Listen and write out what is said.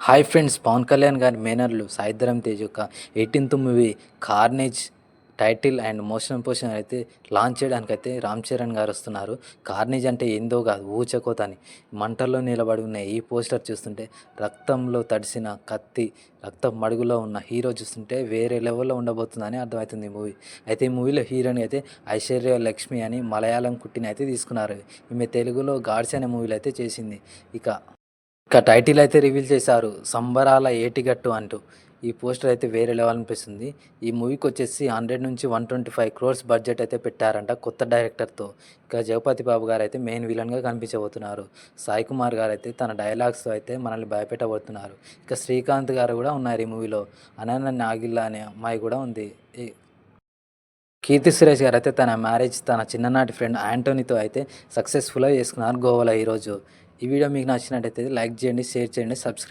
Hi friends! Pawan Kalyan గారి మేనర్లు సాయిధరమ్ తేజ్ యొక్క 18th movie 'carnage' title and motion poster అయితే లాంచ్ చేయడానికైతే రామ్ చరణ్ గారు వస్తున్నారు. 'కార్నేజ్' అంటే ఏందో కాదు, ఊచకోత అని మంటల్లో నిలబడి ఉన్న ఈ పోస్టర్ చూస్తుంటే, రక్తంలో తడిసిన కత్తి, రక్తం మడుగులో ఉన్న హీరో చూస్తుంటే వేరే లెవెల్‌లో ఉండబోతుందని అర్థమవుతుంది ఈ మూవీ. అయితే ఈ మూవీలో హీరోయిన్ అయితే ఐశ్వర్య లక్ష్మి అని మలయాళం కుట్టిని అయితే తీసుకున్నారు. ఈమె తెలుగులో 'గాడ్స్' అనే మూవీలో అయితే చేసింది. ఇక టైటిల్ అయితే రివీల్ చేశారు, 'సంబరాల ఏటిగట్టు' అంటూ. ఈ పోస్టర్ అయితే వేరే లెవెల్ అనిపిస్తుంది. ఈ మూవీకి వచ్చేసి 100 నుంచి 125 క్రోర్స్ బడ్జెట్ అయితే పెట్టారంట కొత్త డైరెక్టర్తో. ఇక జగపతి బాబు గారు అయితే మెయిన్ విలన్గా కనిపించబోతున్నారు. సాయి కుమార్ గారు అయితే తన డైలాగ్స్తో అయితే మనల్ని భయపెట్టబోతున్నారు. ఇక శ్రీకాంత్ గారు కూడా ఉన్నారు ఈ మూవీలో. అనన్య నాగిల్ల అనే అమ్మాయి కూడా ఉంది. కీర్తి సురేష్ గారు అయితే తన మ్యారేజ్ తన చిన్ననాటి ఫ్రెండ్ యాంటోనీతో అయితే సక్సెస్ఫుల్గా చేసుకున్నారు గోవాలో ఈరోజు. ఈ వీడియో మీకు నచ్చినట్టయితే లైక్ చేయండి, షేర్ చేయండి, సబ్స్క్రైబ్